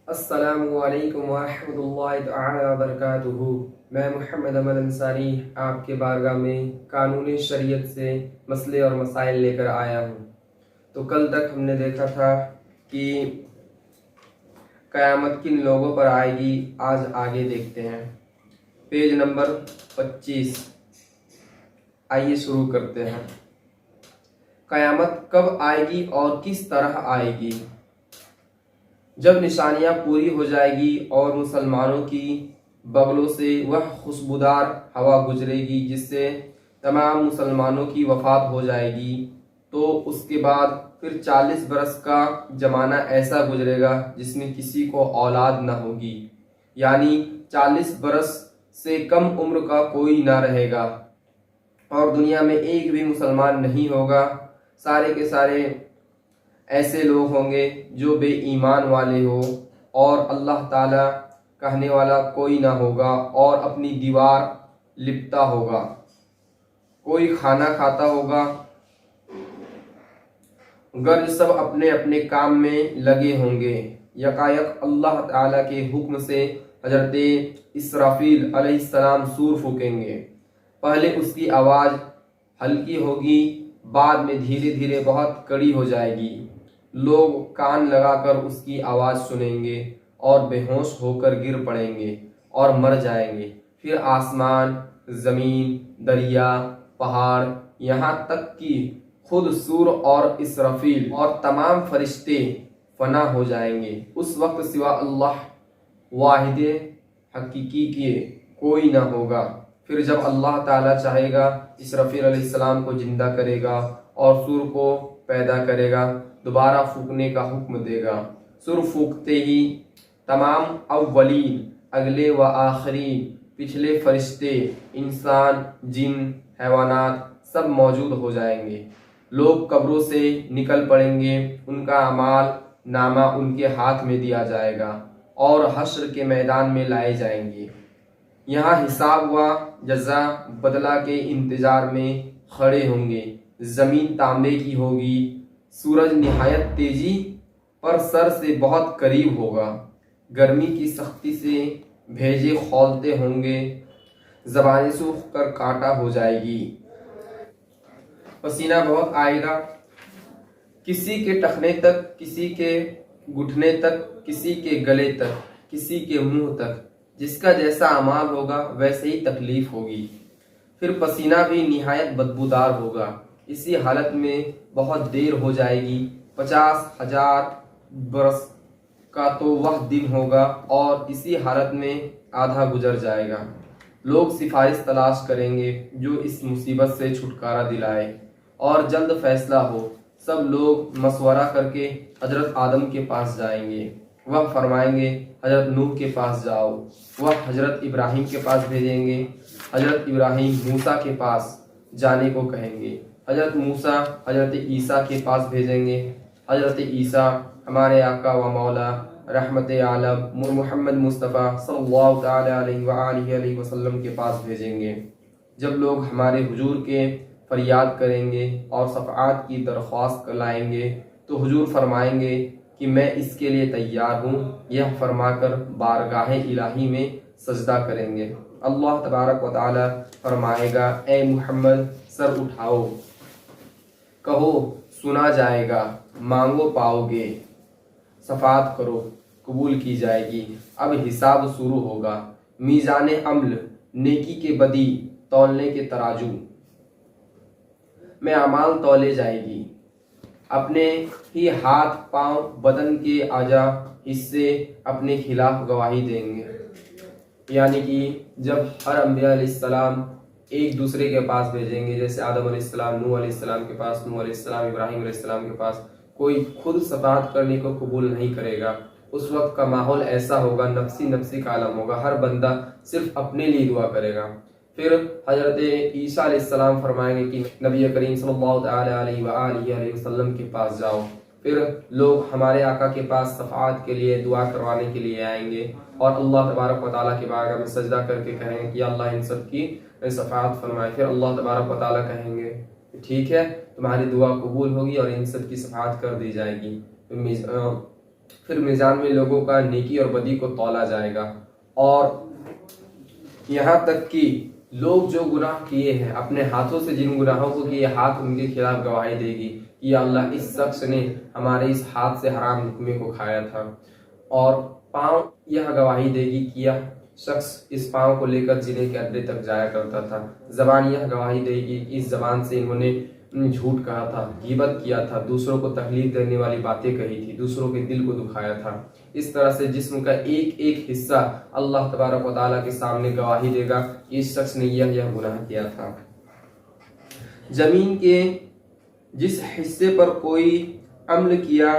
السلام علیکم ورحمۃ اللہ تعالی وبرکاتہ۔ میں محمد امن انصاری آپ کے بارگاہ میں قانونی شریعت سے مسئلے اور مسائل لے کر آیا ہوں۔ تو کل تک ہم نے دیکھا تھا کہ قیامت کن لوگوں پر آئے گی، آج آگے دیکھتے ہیں۔ پیج نمبر 25، آئیے شروع کرتے ہیں۔ قیامت کب آئے گی اور کس طرح آئے گی؟ جب نشانیاں پوری ہو جائے گی اور مسلمانوں کی بغلوں سے وہ خوشبودار ہوا گزرے گی جس سے تمام مسلمانوں کی وفات ہو جائے گی، تو اس کے بعد پھر 40 برس کا زمانہ ایسا گزرے گا جس میں کسی کو اولاد نہ ہوگی، یعنی 40 برس سے کم عمر کا کوئی نہ رہے گا اور دنیا میں ایک بھی مسلمان نہیں ہوگا۔ سارے کے سارے ایسے لوگ ہوں گے جو بے ایمان والے ہو، اور اللہ تعالیٰ کہنے والا کوئی نہ ہوگا، اور اپنی دیوار لپٹا ہوگا، کوئی کھانا کھاتا ہوگا، گرد سب اپنے اپنے کام میں لگے ہوں گے۔ یکایک اللہ تعالیٰ کے حکم سے حضرت اسرافیل علیہ السلام سور پھونکیں گے۔ پہلے اس کی آواز ہلکی ہوگی، بعد میں دھیرے دھیرے بہت کڑی ہو جائے گی۔ لوگ کان لگا کر اس کی آواز سنیں گے اور بے ہوش ہو کر گر پڑیں گے اور مر جائیں گے۔ پھر آسمان، زمین، دریا، پہاڑ، یہاں تک کہ خود سور اور اسرافیل اور تمام فرشتے فنا ہو جائیں گے۔ اس وقت سوا اللہ واحد حقیقی کے کوئی نہ ہوگا۔ پھر جب اللہ تعالیٰ چاہے گا اسرافیل علیہ السلام کو زندہ کرے گا اور سور کو پیدا کرے گا، دوبارہ پھونکنے کا حکم دے گا۔ سر پھونکتے ہی تمام اولین، اگلے و آخرین، پچھلے فرشتے، انسان، جن، حیوانات سب موجود ہو جائیں گے۔ لوگ قبروں سے نکل پڑیں گے، ان کا اعمال نامہ ان کے ہاتھ میں دیا جائے گا اور حشر کے میدان میں لائے جائیں گے۔ یہاں حساب و جزا بدلہ کے انتظار میں کھڑے ہوں گے۔ زمین تانبے کی ہوگی، سورج نہایت تیزی پر سر سے بہت قریب ہوگا، گرمی کی سختی سے بھیجے کھولتے ہوں گے، زبانیں سوکھ کر کانٹا ہو جائے گی، پسینہ بہت آئے گا، کسی کے ٹخنے تک، کسی کے گھٹنے تک، کسی کے گلے تک، کسی کے منہ تک، جس کا جیسا اعمال ہوگا ویسے ہی تکلیف ہوگی۔ پھر پسینہ بھی نہایت بدبودار ہوگا۔ اسی حالت میں بہت دیر ہو جائے گی، 50,000 برس کا تو وہ دن ہوگا اور اسی حالت میں آدھا گزر جائے گا۔ لوگ سفارش تلاش کریں گے جو اس مصیبت سے چھٹکارا دلائے اور جلد فیصلہ ہو۔ سب لوگ مشورہ کر کے حضرت آدم کے پاس جائیں گے، وہ فرمائیں گے حضرت نوح کے پاس جاؤ، وہ حضرت ابراہیم کے پاس بھیجیں گے، حضرت ابراہیم موسیٰ کے پاس جانے کو کہیں گے، حضرت موسیٰ حضرت عیسیٰ کے پاس بھیجیں گے، حضرت عیسیٰ ہمارے آقا و مولا رحمت عالم محمد مصطفیٰ صلی اللہ تعالیٰ علیہ وآلہ وسلم کے پاس بھیجیں گے۔ جب لوگ ہمارے حضور کے فریاد کریں گے اور شفاعت کی درخواست لائیں گے تو حضور فرمائیں گے کہ میں اس کے لیے تیار ہوں، یہ فرما کر بارگاہ الہی میں سجدہ کریں گے۔ اللہ تبارک و تعالی فرمائے گا اے محمد سر اٹھاؤ، کہو سنا جائے گا، مانگو پاؤ گے، شفاعت کرو قبول کی جائے گی۔ اب حساب شروع ہوگا، میزان عمل، نیکی کے بدی تولنے کے ترازو میں اعمال تولے جائے گی۔ اپنے ہی ہاتھ پاؤں بدن کے اعضاء حصے اپنے خلاف گواہی دیں گے، یعنی کہ جب ہر انبیاء علیہ السلام ایک دوسرے کے پاس بھیجیں گے، جیسے آدم علیہ السلام نوح علیہ السلام کے پاس، نوح علیہ السلام ابراہیم علیہ السلام کے پاس، کوئی خود شفاعت کرنے کو قبول نہیں کرے گا۔ اس وقت کا ماحول ایسا ہوگا، نفسی نفسی کا عالم ہوگا، ہر بندہ صرف اپنے لیے دعا کرے گا۔ پھر حضرت عیسیٰ علیہ السلام فرمائیں گے کہ نبی کریم صلی اللہ تعالیٰ علیہ وآلہ وسلم کے پاس جاؤ۔ پھر لوگ ہمارے آقا کے پاس شفاعت کے لیے دعا کروانے کے لیے آئیں گے اور اللہ تبارک و تعالیٰ کے بارگاہ میں سجدہ کر کے کہیں گے کہ اللہ ان سب کی شفاعت فرمائے۔ پھر اللہ تبارک و تعالیٰ کہیں گے ٹھیک ہے، تمہاری دعا قبول ہوگی اور ان سب کی شفاعت کر دی جائے گی۔ پھر میزان میں لوگوں کا نیکی اور بدی کو تولا جائے گا، اور یہاں تک کہ لوگ جو گناہ کیے ہیں اپنے ہاتھوں سے، جن گناہوں کو کیے، ہاتھ ان کے خلاف گواہی دے گی کہ یا اللہ اس شخص نے ہمارے اس ہاتھ سے حرام لقمے کو کھایا تھا، اور پاؤں یہ گواہی دے گی کہ یہ شخص اس پاؤں کو لے کر زنے کے اڈے تک جایا کرتا تھا، زبان یہ گواہی دے گی کہ اس زبان سے انہوں نے جھوٹ کہا تھا، غیبت کیا تھا، دوسروں کو تکلیف دینے والی باتیں کہی تھی، دوسروں کے دل کو دکھایا تھا۔ اس طرح سے جسم کا ایک ایک حصہ اللہ تبارک و تعالیٰ کے سامنے گواہی دے گا کہ اس شخص نے یہ گناہ کیا تھا۔ زمین کے جس حصے پر کوئی عمل کیا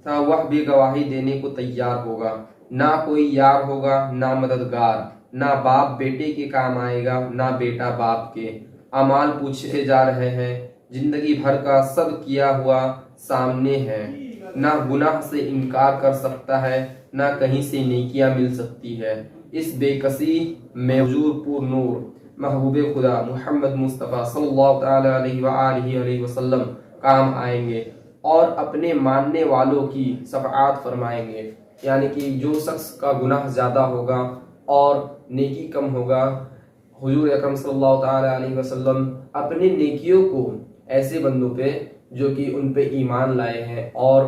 تھا وہ بھی گواہی دینے کو تیار ہوگا، نہ کوئی یار ہوگا، نہ مددگار، نہ باپ بیٹے کے کام آئے گا، نہ بیٹا باپ کے۔ اعمال پوچھے جا رہے ہیں، زندگی بھر کا سب کیا ہوا سامنے ہے، نہ گناہ سے انکار کر سکتا ہے، نہ کہیں سے نیکیاں مل سکتی ہے۔ اس بے کسی میں حضور پور نور محبوب خدا محمد مصطفیٰ صلی اللہ تعالیٰ علیہ وسلم کام آئیں گے اور اپنے ماننے والوں کی شفاعت فرمائیں گے، یعنی کہ جو شخص کا گناہ زیادہ ہوگا اور نیکی کم ہوگا، حضور اکرم صلی اللہ تعالیٰ علیہ وسلم اپنے نیکیوں کو ایسے بندوں پہ جو کہ ان پہ ایمان لائے ہیں اور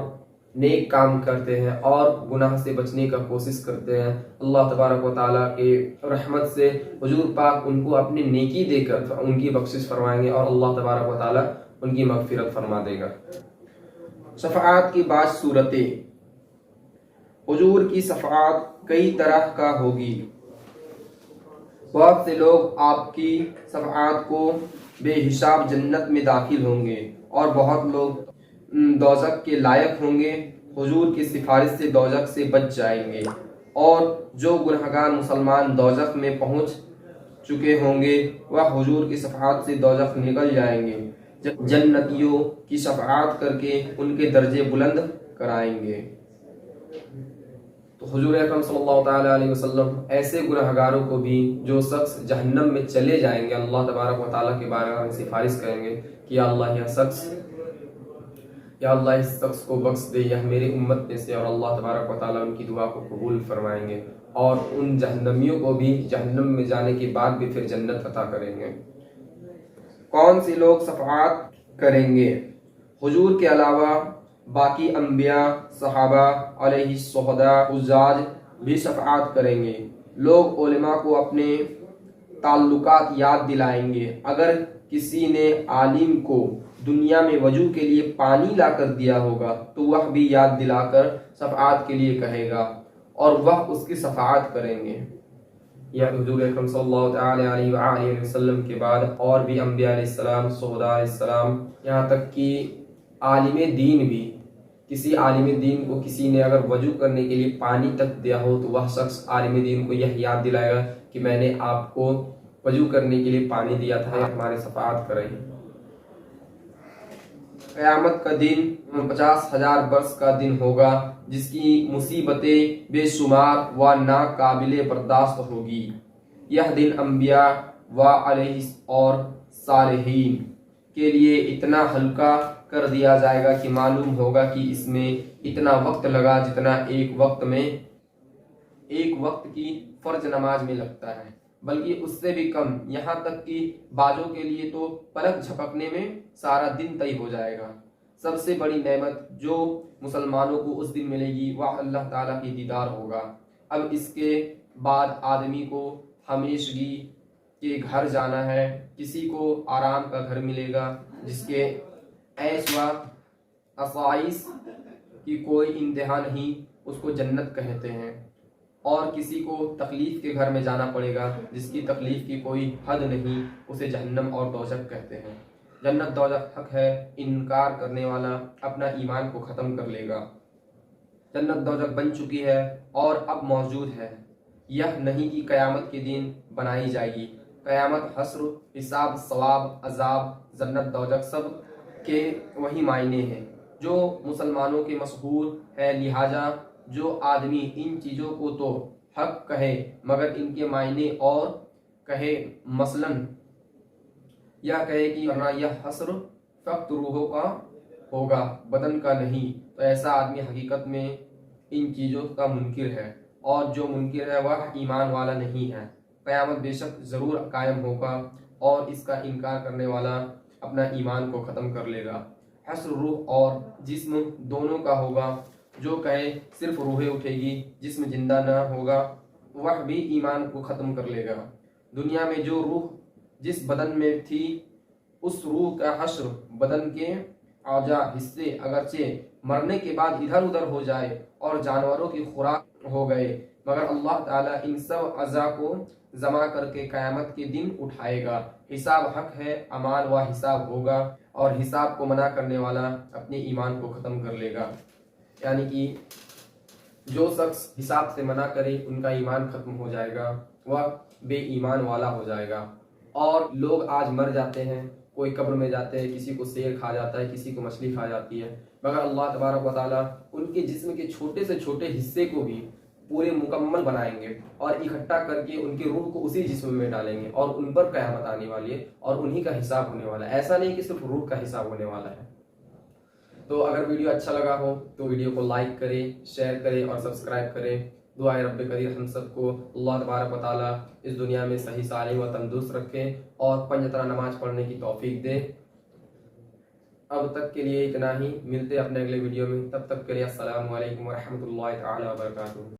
نیک کام کرتے ہیں اور گناہ سے بچنے کا کوشش کرتے ہیں، اللہ تبارک و تعالیٰ کے رحمت سے حضور پاک ان کو اپنی نیکی دے کر ان کی بخشش فرمائیں گے اور اللہ تبارک و تعالیٰ ان کی مغفرت فرما دے گا۔ شفاعت کی بعض صورتیں۔ حضور کی شفاعت کئی طرح کا ہوگی۔ بہت سے لوگ آپ کی شفاعت کو بے حساب جنت میں داخل ہوں گے اور بہت لوگ دوزخ کے لائق ہوں گے، حضور کی سفارش سے دوزخ سے بچ جائیں گے، اور جو گنہگار مسلمان دوزخ میں پہنچ چکے ہوں گے وہ حضور کی شفاعت سے دوزخ نکل جائیں گے، جنتیوں کی شفاعت کر کے ان کے درجے بلند کرائیں گے۔ تو حضور اکرم صلی اللہ تعالیٰ علیہ وسلم ایسے گنہگاروں کو بھی جو شخص جہنم میں چلے جائیں گے، اللہ تبارک و تعالیٰ کے بارے میں سفارش کریں گے کہ یا اللہ اس شخص کو بخش دے، یا میری امت میں سے، اور اللہ تبارک و تعالیٰ ان کی دعا کو قبول فرمائیں گے اور ان جہنمیوں کو بھی جہنم میں جانے کے بعد بھی پھر جنت عطا کریں گے۔ کون سے لوگ شفاعت کریں گے؟ حضور کے علاوہ باقی انبیاء، صحابہ علیہ الشہداء، حجاج بھی شفاعت کریں گے۔ لوگ علماء کو اپنے تعلقات یاد دلائیں گے۔ اگر کسی نے عالم کو دنیا میں وضو کے لیے پانی لا کر دیا ہوگا تو وہ بھی یاد دلا کر شفاعت کے لیے کہے گا اور وہ اس کی شفاعت کریں گے۔ یا حضور اکرم صلی اللہ تعالی علیہ وآلہ وسلم کے بعد اور بھی انبیاء علیہ السلام، شہداء علیہ السلام، یہاں تک کہ عالم دین بھی، کسی عالم دین کو کسی نے اگر وضو کرنے کے لیے پانی تک دیا ہو تو وہ شخص عالم دین کو یہ یاد دلائے گا کہ میں نے آپ کو وضو کرنے کے لیے پانی دیا تھا، ہمارے شفاعت کریں۔ قیامت کا دن 50,000 برس کا دن ہوگا جس کی مصیبتیں بے شمار و ناقابل برداشت ہوگی۔ یہ دن انبیاء و علیہ اور صالحین کے لیے اتنا ہلکا کر دیا جائے گا کہ معلوم ہوگا کہ اس میں اتنا وقت لگا جتنا ایک وقت کی فرض نماز میں لگتا ہے، بلکہ اس سے بھی کم، یہاں تک کہ بعضوں کے لیے تو پلک جھپکنے میں سارا دن طے ہو جائے گا۔ سب سے بڑی نعمت جو مسلمانوں کو اس دن ملے گی وہ اللہ تعالیٰ کی دیدار ہوگا۔ اب اس کے بعد آدمی کو ہمیشگی کے گھر جانا ہے، کسی کو آرام کا گھر ملے گا جس کے عیش و آسائش کی کوئی انتہا نہیں، اس کو جنت کہتے ہیں، اور کسی کو تکلیف کے گھر میں جانا پڑے گا جس کی تکلیف کی کوئی حد نہیں، اسے جہنم اور دوزخ کہتے ہیں۔ جنت دوزخ حق ہے، انکار کرنے والا اپنا ایمان کو ختم کر لے گا۔ جنت دوزخ بن چکی ہے اور اب موجود ہے، یہ نہیں کہ قیامت کے دن بنائی جائے گی۔ قیامت، حشر، حساب، ثواب، عذاب، جنت دوزخ سب کے وہی معنی ہیں جو مسلمانوں کے مشہور ہے، لہٰذا جو آدمی ان چیزوں کو تو حق کہے مگر ان کے معنی اور کہے، مثلاً یہ کہے کہ یہ حشر فقط روحوں کا ہوگا، بدن کا نہیں، تو ایسا آدمی حقیقت میں ان چیزوں کا منکر ہے، اور جو منکر ہے وہ ایمان والا نہیں ہے۔ قیامت بے شک ضرور قائم ہوگا اور اس کا انکار کرنے والا اپنا ایمان کو ختم کر لے گا۔ حشر روح اور جسم دونوں کا ہوگا۔ جو کہے صرف روح اٹھے گی، جسم زندہ نہ ہوگا، وہ بھی ایمان کو ختم کر لے گا۔ دنیا میں جو روح جس بدن میں تھی، اس روح کا حشر بدن کے اعضاء حصے اگرچہ مرنے کے بعد ادھر ادھر ہو جائے اور جانوروں کی خوراک ہو گئے، مگر اللہ تعالیٰ ان سب اعضاء کو جمع کر کے قیامت کے دن اٹھائے گا۔ حساب حق ہے، اعمال و حساب ہوگا، اور حساب کو منع کرنے والا اپنے ایمان کو ختم کر لے گا۔ یعنی کہ جو شخص حساب سے منع کرے ان کا ایمان ختم ہو جائے گا، وہ بے ایمان والا ہو جائے گا۔ اور لوگ آج مر جاتے ہیں، کوئی قبر میں جاتے ہیں، کسی کو شیر کھا جاتا ہے، کسی کو مچھلی کھا جاتی ہے، مگر اللہ تبارک و تعالیٰ ان کے جسم کے چھوٹے سے چھوٹے حصے کو بھی پورے مکمل بنائیں گے اور اکٹھا کر کے ان کی روح کو اسی جسم میں ڈالیں گے، اور ان پر قیامت آنے والی ہے اور انہی کا حساب ہونے والا ہے۔ ایسا نہیں کہ صرف روح کا حساب ہونے والا ہے۔ تو اگر ویڈیو اچھا لگا ہو تو ویڈیو کو لائک کریں، شیئر کریں اور سبسکرائب کریں۔ دعائے رب کریم ہم سب کو اللہ تبارک و تعالیٰ اس دنیا میں صحیح سالم و تندرست رکھے اور 5 وقت نماز پڑھنے کی توفیق دے۔ اب تک کے لیے اتنا ہی، ملتے اپنے اگلے ویڈیو میں، تب تک کے لیے السلام علیکم ورحمۃ اللہ تعالیٰ وبرکاتہ۔